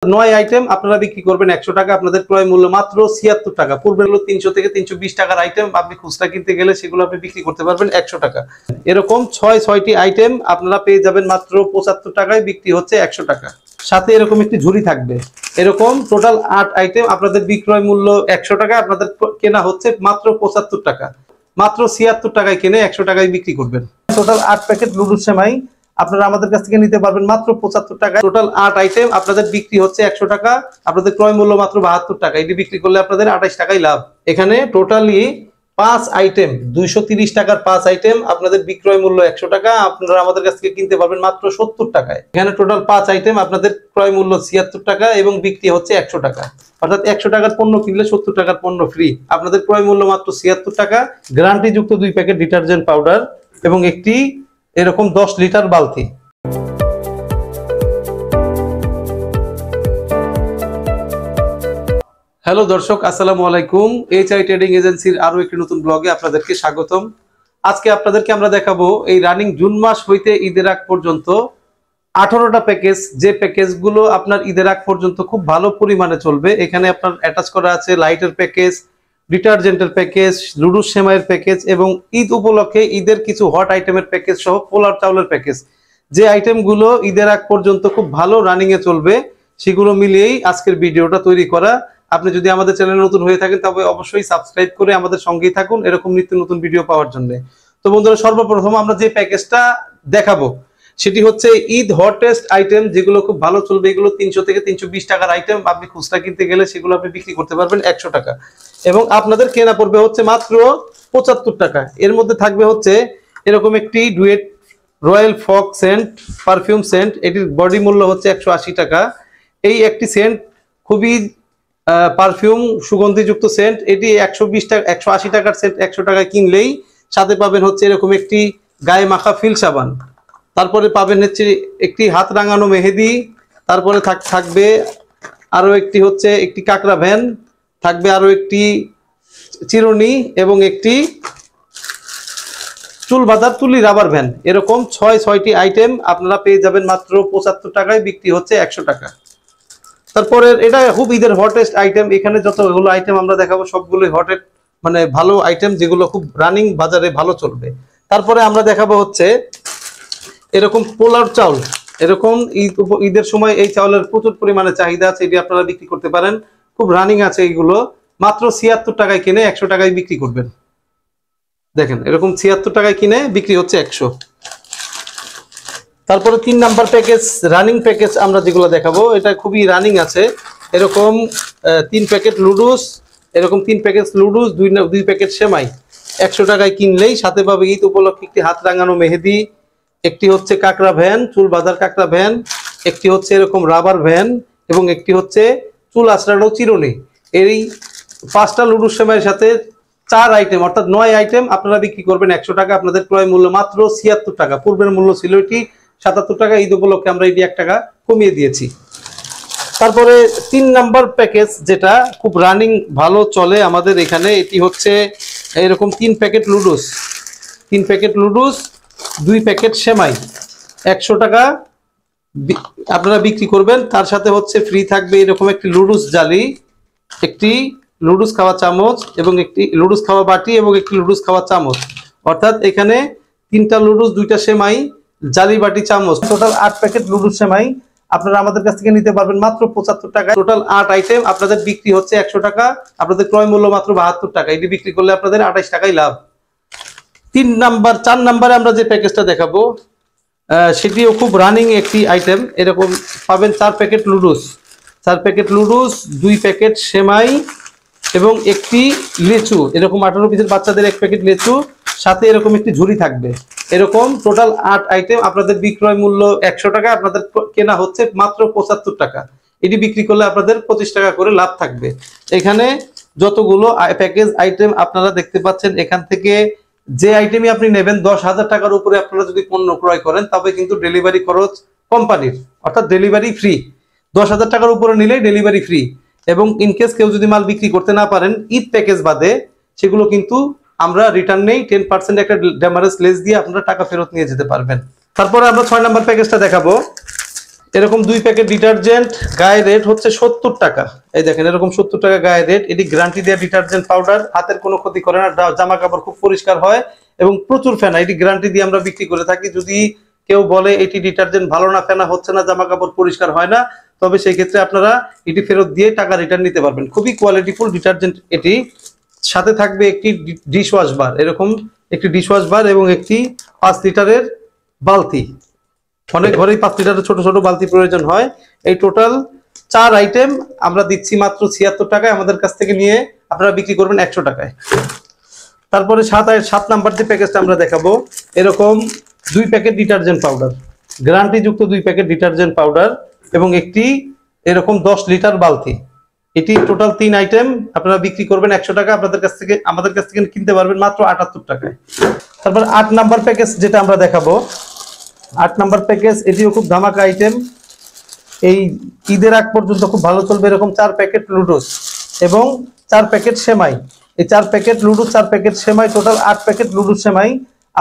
9 item আপনারা বিক্রি করবেন 100 টাকা, আপনাদের ক্রয় মূল্য মাত্র 76 টাকা। পূর্বে হলো 300 থেকে 320 টাকার আইটেম, আপনি খুচরা কিনতে গেলে সেগুলো আপনি বিক্রি করতে পারবেন 100 টাকা। এরকম 6টি আইটেম আপনারা পেয়ে যাবেন মাত্র 75 টাকায়, বিক্রি হচ্ছে 100 টাকা। সাথে এরকম একটি ঝুড়ি থাকবে। এরকম টোটাল 8 আইটেম, আপনাদের বিক্রয় মূল্য 100 টাকা, আপনাদের কেনা হচ্ছে মাত্র 75 টাকা। মাত্র 76 টাকায় কিনে 100 টাকায় বিক্রি করবেন। টোটাল 8 প্যাকেট লুডুস সেমাই আপনারা আমাদের কাছ থেকে নিতে পারবেন মাত্র 75 টাকা। টোটাল 8 আইটেম আপনাদের বিক্রি হচ্ছে 100 টাকা, আপনাদের ক্রয় মূল্য মাত্র 72 টাকা। এটি বিক্রি করলে আপনাদের 28 টাকাই লাভ। এখানে টোটালি 5 আইটেম 230 টাকার 5 আইটেম, আপনাদের বিক্রয় মূল্য 100 টাকা, আপনারা আমাদের কাছ থেকে কিনতে পারবেন মাত্র 70 টাকায়। এখানে টোটাল 5 আইটেম, আপনাদের ক্রয় মূল্য 76 টাকা এবং বিক্রি হচ্ছে 100 টাকা। অর্থাৎ 100 টাকার পণ্য কিনলে 70 টাকার পণ্য ফ্রি। আপনাদের ক্রয় মূল্য মাত্র 76 টাকা। গ্যারান্টি যুক্ত 2 প্যাকেট ডিটারজেন্ট পাউডার এবং একটি এরকম 10 লিটার বালতি। হ্যালো দর্শক, আসসালামু আলাইকুম। এইচআই ট্রেডিং এজেন্সির আরো একটি নতুন ব্লগে আপনাদেরকে স্বাগতম। আজকে আপনাদেরকে আমরা দেখাবো এই রানিং জুন মাস হইতে ঈদের আগ পর্যন্ত 18টা প্যাকেজ, যে প্যাকেজগুলো আপনার ঈদের আগ পর্যন্ত খুব ভালো পরিমাণে চলবে। এখানে আপনার অ্যাটাচ করা আছে লাইটের প্যাকেজ, ডিটারজেন্টের প্যাকেজ, লুডুস সেমাইয়ের প্যাকেজ এবং ঈদ উপলক্ষে ঈদের কিছু হট আইটেমের প্যাকেজ সহ পোলার চাউলের প্যাকেজ। যে আইটেমগুলো ঈদের আগ পর্যন্ত খুব ভালো রানিং এ চলবে সেগুলো মিলিয়েই আজকের ভিডিওটা তৈরি করা। আপনি যদি আমাদের চ্যানেলে নতুন হয়ে থাকেন তবে অবশ্যই সাবস্ক্রাইব করে আমাদের সঙ্গেই থাকুন এরকম নিত্য নতুন ভিডিও পাওয়ার জন্য। তো বন্ধুরা, সর্বপ্রথম আমরা যে প্যাকেজটা দেখাবো সেটি হচ্ছে ঈদ হটেস্ট আইটেম, যেগুলো খুব ভালো চলবে। এগুলো 300 থেকে 320 টাকার আইটেম, আপনি খুচরা কিনতে গেলে সেগুলো আপনি বিক্রি করতে পারবেন 100 টাকা এবং আপনাদের কেনা পড়বে হচ্ছে মাত্র 75 টাকা। এর মধ্যে থাকবে হচ্ছে এরকম একটি duet royal Fogg scent perfume scent, এটির বডি মূল্য হচ্ছে 180 টাকা। এই একটি সেন্ট খুবই পারফিউম সুগন্ধিযুক্ত সেন্ট, এটি 120 টাকা 180 টাকার সেন্ট 100 টাকায় কিনলেই সাথে পাবেন হচ্ছে এরকম একটি গায়ে মাখা ফিল সাবান, তারপরে পাবেন হচ্ছে একটি হাত রাঙানো মেহেদি, তারপরে থাকবে আরো একটি হচ্ছে একটি কাকড়া ভ্যান, থাকবে আরো একটি চিরুনি এবং একটি চুল বাঁধার তুলি রাবার ভ্যান। এরকম 6টি আইটেম আপনারা পেয়ে যাবেন মাত্র 75 টাকায়, বিক্রি হচ্ছে 100 টাকা। তারপরে এটা খুব ঈদের হটেস্ট আইটেম। এখানে যতগুলো আইটেম আমরা দেখাবো সবগুলোই হটেড, মানে ভালো আইটেম, যেগুলো খুব রানিং বাজারে ভালো চলবে। তারপরে আমরা দেখাবো হচ্ছে এরকম পোলার চাউল। এরকম ঈদের সময় এই চাউলের প্রচুর পরিমাণে চাহিদা আছে, এটি আপনারা বিক্রি করতে পারেন, খুব রানিং আছে। এইগুলো মাত্র 76 টাকায় কিনে 100 টাকায় বিক্রি করবেন। দেখেন এরকম 76 টাকায় কিনে বিক্রি হচ্ছে 100। তারপরে 3 নাম্বার প্যাকেজ, রানিং প্যাকেজ আমরা যেগুলো দেখাবো এটা খুবই রানিং আছে। এরকম 3 প্যাকেট লুডুস, এরকম 3 প্যাকেট লুডুস, 2 প্যাকেট সেমাই 100 টাকায় কিনলেই সাথে পাবে ঈদ উপলক্ষে একটি হাত রাঙানো মেহেদি, একটি হচ্ছে কাকড়া ভ্যান, চুল বাঁধার কাকড়া ভ্যান, একটি হচ্ছে এরকম রাবার ভ্যান এবং একটি হচ্ছে চুল আঁচড়ানো চিরুনি। এই 5টা লুডুস সেমাইয়ের সাথে 4 আইটেম অর্থাৎ 9 আইটেম আপনারা বিক্রি করবেন 100 টাকা, আপনাদের ক্রয় মূল্য মাত্র 76 টাকা। পূর্বের মূল্য ছিল এটি 77 টাকা, ঈদ উপলক্ষে আমরা এটি 1 টাকা কমিয়ে দিয়েছি। তারপরে 3 নাম্বার প্যাকেজ যেটা খুব রানিং ভালো চলে আমাদের এখানে, এটি হচ্ছে এরকম 3 প্যাকেট লুডুস, 3 প্যাকেট লুডুস, 2 প্যাকেট সেমাই 100 টাকা আপনারা বিক্রি করবেন। তার সাথে হচ্ছে ফ্রি থাকবে এরকম একটি লুডুস জালি, একটি লুডুস খাওয়া চামচ এবং একটি লুডুস খাওয়া বাটি এবং একটি লুডুস খাওয়া চামচ। অর্থাৎ এখানে 3টা লুডুস, 2টা সেমাই, জালি, বাটি, চামচ, টোটাল 8 প্যাকেট লুডুস সেমাই আপনারা আমাদের কাছ থেকে নিতে পারবেন মাত্র 75 টাকা। টোটাল 8 আইটেম আপনাদের বিক্রি হচ্ছে 100 টাকা, আপনাদের ক্রয় মূল্য মাত্র 72 টাকা। এটি বিক্রি করলে আপনাদের 28 টাকাই লাভ। 4 নাম্বারে আমরা যে প্যাকেজটা দেখাবো সেটিও খুব রানিং একটি আইটেম। এরকম পাবেন 4 প্যাকেট লুডুস, 4 প্যাকেট লুডুস, 2 প্যাকেট সেমাই এবং একটি লেচু, এরকম 18 পিসের বাচ্চাদের 1 প্যাকেট লেচু, সাথে এরকম একটি ঝুড়ি থাকবে। এরকম টোটাল 8 আইটেম, আপনাদের বিক্রয় মূল্য 100 টাকা, আপনাদের কেনা হচ্ছে মাত্র 75 টাকা। এটি বিক্রি করলে আপনাদের 25 টাকা করে লাভ থাকবে। এখানে যতগুলো প্যাকেজ আইটেম আপনারা দেখতে পাচ্ছেন, এখান থেকে যে আইটেমই আপনি নেবেন 10,000 টাকার উপরে আপনারা যদি পণ্য ক্রয় করেন তবে কিন্তু ডেলিভারি খরচ কোম্পানির, অর্থাৎ ডেলিভারি ফ্রি। 10,000 টাকার উপরে নিলেই ডেলিভারি ফ্রি এবং ইনকেস কেউ যদি মাল বিক্রি করতে না পারেন ঈদ প্যাকেজ বাদে, সেগুলো কিন্তু আমরা রিটার্ন নেই, 10% একটা ড্যামারেজ লেস দিয়ে আপনারা টাকা ফেরত নিয়ে যেতে পারবেন। তারপরে আমরা 6 নাম্বার প্যাকেজটা দেখাবো। এরকম 2 প্যাকেট ডিটারজেন্ট, গায়ে রেট হচ্ছে 70 টাকা। এই দেখেন এরকম 70 টাকা গায়ে রেট। এটি গ্যারান্টি দেওয়া ডিটারজেন্ট পাউডার, হাতের কোনো ক্ষতি করে না, জামা কাপড় খুব পরিষ্কার হয় এবং প্রচুর ফেনা। এটি গ্যারান্টি দিয়ে আমরা বিক্রি করে থাকি। যদি কেউ বলে এটি ডিটারজেন্ট ভালো না, ফেনা হচ্ছে না, জামা কাপড় পরিষ্কার হয় না, তবে সেই ক্ষেত্রে আপনারা এটি ফেরত দিয়ে টাকা রিটার্ন নিতে পারবেন। খুবই কোয়ালিটিফুল ডিটারজেন্ট এটি। সাথে থাকবে একটি ডিশ ওয়াশ বার, এরকম একটি ডিশ ওয়াশ বার এবং একটি 5 লিটারের বালতি। অনেক ঘরেই 5 লিটারের ছোট ছোট বালতি প্রয়োজন হয়। এই টোটাল 4 আইটেম আমরা দিচ্ছি মাত্র 76 টাকায়। আমাদের কাছ থেকে নিয়ে আপনারা বিক্রি করবেন 100 টাকায়। তারপরে 7 নাম্বার যে প্যাকেজটা আমরা দেখাবো, এরকম 2 প্যাকেট ডিটারজেন্ট পাউডার, গ্যারান্টি যুক্ত 2 প্যাকেট ডিটারজেন্ট পাউডার এবং একটি এরকম 10 লিটার বালতি। এটি টোটাল 3 আইটেম আপনারা বিক্রি করবেন 100 টাকা। আপনাদের কাছ থেকে, আমাদের কাছ থেকে কিনতে পারবেন মাত্র 78 টাকায়। তারপর 8 নাম্বার প্যাকেজ যেটা আমরা দেখাবো, 8 নাম্বার প্যাকেজ, এটিও খুব ধামাকা আইটেম। এই ঈদের আগ পর্যন্ত খুব ভালো চলবে। এরকম 4 প্যাকেট লুডোস এবং 4 প্যাকেট সেমাই। এই 4 প্যাকেট লুডোস, 4 প্যাকেট সেমাই, টোটাল 8 প্যাকেট লুডোস সেমাই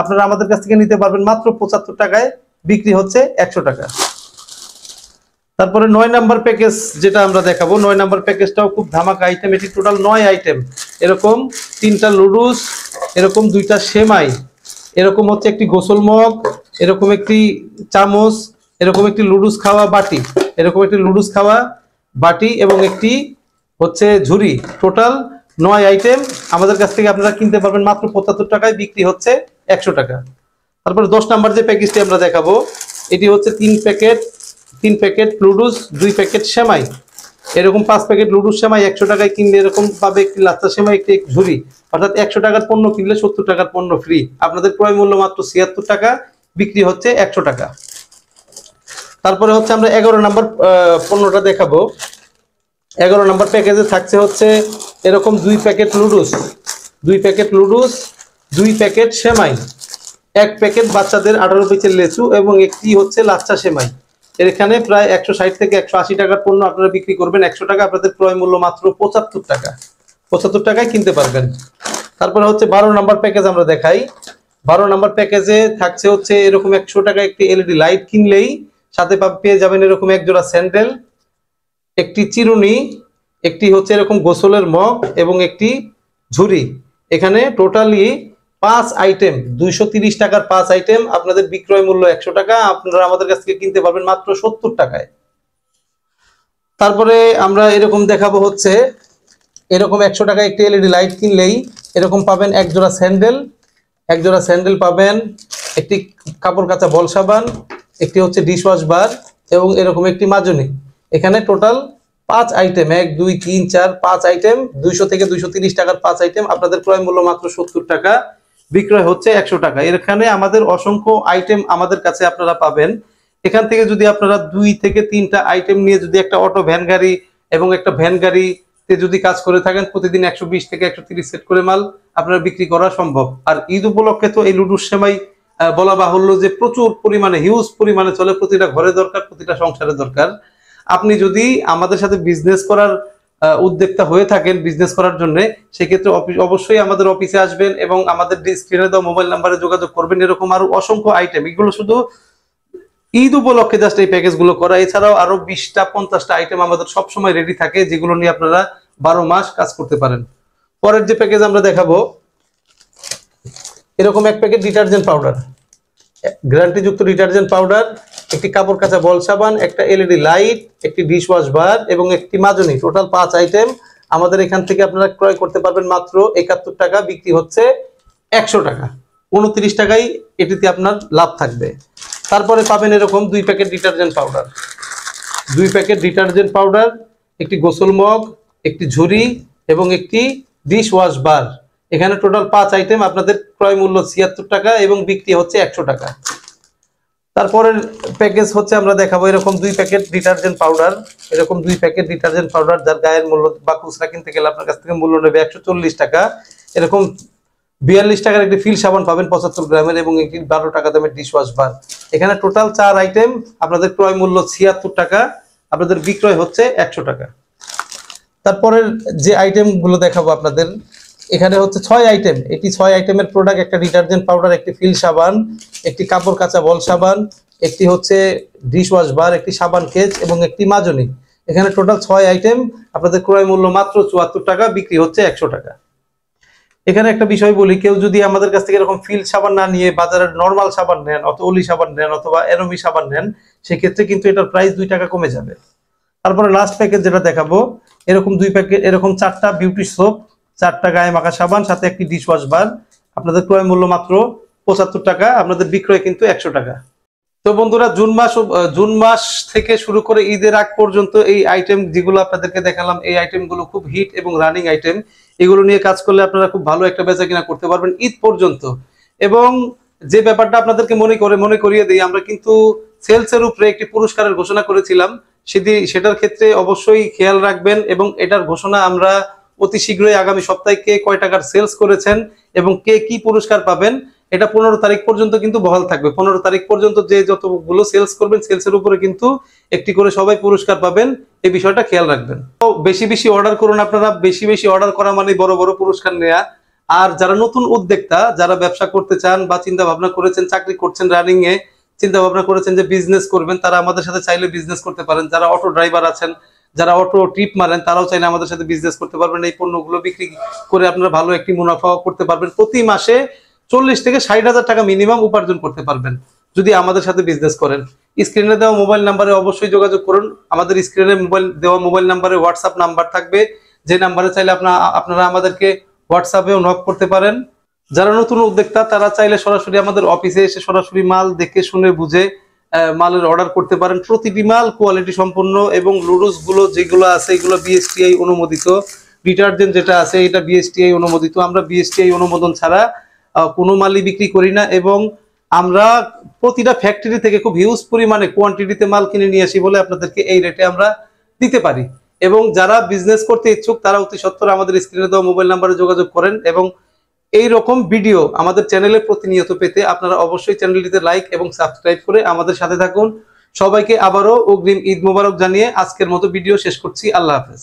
আপনারা আমাদের কাছ থেকে নিতে পারবেন মাত্র 75 টাকায়, বিক্রি হচ্ছে 100 টাকা। তারপরে 9 নাম্বার প্যাকেজ যেটা আমরা দেখাবো, 9 নাম্বার প্যাকেজটাও খুব ধামাকা আইটেম। এটি টোটাল 9 আইটেম। এরকম 3টা লুডোস, এরকম 2টা সেমাই, এরকম হচ্ছে একটি গোসল মগ, এরকম একটি চামচ, এরকম একটি লুডুস খাওয়া বাটি, এরকম একটি লুডুস খাওয়া বাটি এবং একটি হচ্ছে ঝুড়ি। টোটাল 9 আইটেম আমাদের কাছ থেকে আপনারা কিনতে পারবেন মাত্র 75 টাকায়, বিক্রি হচ্ছে 100 টাকা। তারপরে 10 নাম্বার যে প্যাকেজটি আমরা দেখাবো, এটি হচ্ছে 3 প্যাকেট লুডুস, 2 প্যাকেট সেমাই। এরকম 5 প্যাকেট লুডুস সেমাই 100 টাকায় কিনলে এরকম পাবে একটি লাচ্চা সেমাই, একটি ঝুড়ি। অর্থাৎ 100 টাকার পণ্য কিনলে 70 টাকার পণ্য ফ্রি। আপনাদের ক্রয় মূল্য মাত্র 76 টাকা, বিক্রি হচ্ছে 100 টাকা। তারপরে হচ্ছে আমরা 11 নাম্বার পণ্যটা দেখাবো। 11 নাম্বার প্যাকেজে থাকছে হচ্ছে এরকম 2 প্যাকেট লুডুস, 2 প্যাকেট লুডুস, 2 প্যাকেট সেমাই, 1 প্যাকেট বাচ্চাদের 18 পিসের লেচু এবং একটি হচ্ছে লাচ্চা সেমাই। এখানে প্রায় 160 থেকে 180 টাকার পণ্য আপনারা বিক্রি করবেন 100 টাকা। আপনাদের ক্রয় মূল্য মাত্র 75 টাকা, 75 টাকায় কিনতে পারবেন। তারপরে হচ্ছে 12 নাম্বার প্যাকেজ আমরা দেখাই। 12 নাম্বার প্যাকেজে থাকছে হচ্ছে এরকম 100 টাকা একটি এলইডি লাইট কিনলেই সাথে পেয়ে যাবেন এরকম 1 জোড়া স্যান্ডেল, একটি চিরুনি, একটি হচ্ছে এরকম গোসলের মগ এবং একটি ঝুড়ি। এখানে টোটালি 5 আইটেম, 230 টাকার 5 আইটেম। আপনাদের বিক্রয় মূল্য 100 টাকা, আপনারা আমাদের কাছ থেকে কিনতে পারবেন মাত্র 70 টাকায়। তারপরে আমরা এরকম দেখাবো হচ্ছে এরকম 100 টাকা একটি এলইডি লাইট কিনলেই এরকম পাবেন 1 জোড়া স্যান্ডেল, 1 জোড়া স্যান্ডেল পাবেন, একটি কাপড় কাচা বল সাবান, একটি হচ্ছে ডিশ ওয়াশ বার এবং এরকম একটি মাজনি। এখানে টোটাল 5 আইটেম, 1 2 3 4 5 আইটেম, 200 থেকে 230 টাকার 5 আইটেম। আপনাদের ক্রয় মূল্য মাত্র 70 টাকা, বিক্রয় হচ্ছে 100 টাকা। এখানে আমাদের অসংখ্য আইটেম আমাদের কাছে আপনারা পাবেন। এখান থেকে যদি আপনারা 2 থেকে 3টা আইটেম নিয়ে যদি একটা অটো ভ্যান গাড়ি এবং একটা ভ্যান গাড়িতে যদি কাজ করে থাকেন, প্রতিদিন 120 থেকে 130 সেট করে মাল আপনারা বিক্রি করা সম্ভব। আর ঈদ উপলক্ষে তো এই লুডুস সেমাই বলা বাহুল্য যে প্রচুর পরিমাণে, হিউজ পরিমাণে চলে, প্রতিটা ঘরে দরকার, প্রতিটা সংসারে দরকার। আপনি যদি আমাদের সাথে বিজনেস করার উদ্যোক্তা হয়ে থাকেন, বিজনেস করার জন্য, সেক্ষেত্রে অবশ্যই আমাদের অফিসে আসবেন এবং আমাদের স্ক্রিনে দেওয়া মোবাইল নাম্বারে যোগাযোগ করবেন। এরকম আরো অসংখ্য আইটেম, এগুলো শুধু ঈদ উপলক্ষে জাস্ট এই প্যাকেজগুলো করা। এছাড়াও আরো 20টা 50টা আইটেম আমাদের সবসময় রেডি থাকে, যেগুলো নিয়ে আপনারা 12 মাস কাজ করতে পারেন। পরের যে প্যাকেজ আমরা দেখাবো, এরকম 1 প্যাকেট ডিটারজেন্ট পাউডার, গ্যারান্টি যুক্ত ডিটারজেন্ট পাউডার, একটি কাপড় কাচা বল সাবান, একটা এলইডি লাইট, একটি ডিশ ওয়াশ বার এবং একটি মাজনি। টোটাল 5 আইটেম আমাদের এখান থেকে আপনারা ক্রয় করতে পারবেন মাত্র 71 টাকা, বিক্রি হচ্ছে 100 টাকা। 29 টাকায় এটিতে আপনার লাভ থাকবে। তারপরে পাবেন এরকম 2 packet detergent powder, 2 packet detergent powder, একটি গোসল মগ, একটি ঝুড়ি এবং একটি ডিশ ওয়াশ বার। এখানে টোটাল 5 আইটেম, আপনাদের ক্রয় মূল্য 76 টাকা এবং বিক্রি হচ্ছে 100 টাকা। তারপরের প্যাকেজ হচ্ছে আমরা দেখাবো এরকম 2 প্যাকেট ডিটারজেন্ট পাউডার, এরকম 2 প্যাকেট ডিটারজেন্ট পাউডার, যার গায়ের মূল্য বা খুচরা কিনতে গেলে আপনার কাছ থেকে মূল্য নেবে 140 টাকা। এরকম 42 টাকার একটি ফিল সাবান পাবেন 75 গ্রামের এবং একটি 12 টাকা দামের ডিশ ওয়াশ বার। এখানে টোটাল 4 আইটেম, আপনাদের ক্রয় মূল্য 76 টাকা, আপনাদের বিক্রয় হচ্ছে 100 টাকা। তারপরের যে আইটেমগুলো দেখাবো আপনাদের, এখানে হচ্ছে 6 আইটেম। এটি 6 আইটেমের প্রোডাক্ট, একটা ডিটারজেন্ট পাউডার, একটি ফিল সাবান, একটি কাপড় কাচা বল সাবান, একটি হচ্ছে ডিশ ওয়াশ বার, একটি সাবান কেজ এবং একটি মাজনি। এখানে টোটাল 6 আইটেম। আপনাদের ক্রয় মূল্য মাত্র 74 টাকা, বিক্রি হচ্ছে 100 টাকা। এখানে একটা বিষয় বলি, কেউ যদি আমাদের কাছ থেকে এরকম ফিল্ড সাবান না নিয়ে বাজারের নর্মাল সাবান নেন, অথবা অলি সাবান নেন, অথবা অ্যারোমি সাবান নেন, সেক্ষেত্রে কিন্তু এটার প্রাইস 2 টাকা কমে যাবে। তারপরে লাস্ট প্যাকেজ যেটা দেখাবো, এরকম 2 প্যাকেট, এরকম 4টা বিউটি সোপ, 4টা গায়ে মাখা সাবান, সাথে একটি ডিশ ওয়াশ বার। আপনাদের ক্রয় মূল্য মাত্র 75 টাকা, আপনাদের বিক্রয় কিন্তু 100 টাকা। তো বন্ধুরা, জুন মাস থেকে শুরু করে ঈদের আগ পর্যন্ত এই আইটেম যেগুলো আপনাদেরকে দেখালাম, এই আইটেমগুলো খুব হিট এবং রানিং আইটেম। এগুলো নিয়ে কাজ করলে আপনারা খুব ভালো একটা বেচা কিনা করতে পারবেন ঈদ পর্যন্ত। এবং যে ব্যাপারটা আপনাদেরকে মনে করিয়ে দিই, আমরা কিন্তু সেলসের উপরে একটি পুরস্কারের ঘোষণা করেছিলাম। সেটার ক্ষেত্রে অবশ্যই খেয়াল রাখবেন, এবং এটার ঘোষণা আমরা অতি শীঘ্রই আগামী সপ্তাহে কে কয় টাকার সেলস করেছেন এবং কে কি পুরস্কার পাবেন, এটা 15 তারিখ পর্যন্ত কিন্তু বহাল থাকবে। 15 তারিখ পর্যন্ত যে যতগুলো সেলস করবেন, সেলসের উপরে কিন্তু একটি করে সবাই পুরস্কার পাবেন। এই বিষয়টা খেয়াল রাখবেন। তো বেশি বেশি অর্ডার করুন আপনারা। বেশি বেশি অর্ডার করা মানে বড় বড় পুরস্কার নেওয়া। আর যারা নতুন উদ্যোক্তা, যারা ব্যবসা করতে চান বা চিন্তা ভাবনা করেছেন, চাকরি করছেন, রানিং এ চিন্তা ভাবনা করেছেন যে বিজনেস করবেন, তারা আমাদের সাথে চাইলে বিজনেস করতে পারেন। যারা অটো ড্রাইভার আছেন, যারা অটো ট্রিপ মারেন, তারাও চাইলে আমাদের সাথে বিজনেস করতে পারবেন। এই পণ্যগুলো বিক্রি করে আপনারা ভালো একটি মুনাফা করতে পারবেন। প্রতি মাসে 40 থেকে 60,000 টাকা মিনিমাম উপার্জন করতে পারবেন যদি আমাদের সাথে বিজনেস করেন। স্ক্রিনে দেওয়া মোবাইল নাম্বারে অবশ্যই যোগাযোগ করুন। আমাদের স্ক্রিনে মোবাইল নাম্বারে হোয়াটসঅ্যাপ নাম্বার থাকবে, যে নাম্বারে চাইলে আপনারা আমাদেরকে হোয়াটসঅ্যাপেও নক করতে পারেন। যারা নতুন উদ্যোক্তা, তারা চাইলে সরাসরি আমাদের অফিসে এসে সরাসরি মাল দেখে শুনে বুঝে মালের অর্ডার করতে পারেন। প্রতিটি মাল কোয়ালিটি সম্পন্ন, এবং লুডুস গুলো যেগুলো আছে এগুলো বিএসটিআই অনুমোদিত। ডিটারজেন্ট যেটা আছে এটা বিএসটিআই অনুমোদিত। আমরা বিএসটিআই অনুমোদন ছাড়া কোনো মালই বিক্রি করি না, এবং আমরা প্রতিটা ফ্যাক্টরি থেকে খুব হিউজ পরিমাণে কোয়ান্টিটিতে মাল কিনে নিয়ে আসি বলে আপনাদেরকে এই রেটে আমরা দিতে পারি। এবং যারা বিজনেস করতে ইচ্ছুক, তারা অতি সত্বর আমাদের স্ক্রিনে দেওয়া মোবাইল নাম্বারে যোগাযোগ করেন। এবং এই রকম ভিডিও আমাদের চ্যানেলে প্রতিনিয়ত পেতে আপনারা অবশ্যই চ্যানেলটিতে লাইক এবং সাবস্ক্রাইব করে আমাদের সাথে থাকুন। সবাইকে আবারও অগ্রিম ঈদ মোবারক জানিয়ে আজকের মতো ভিডিও শেষ করছি। আল্লাহ হাফেজ।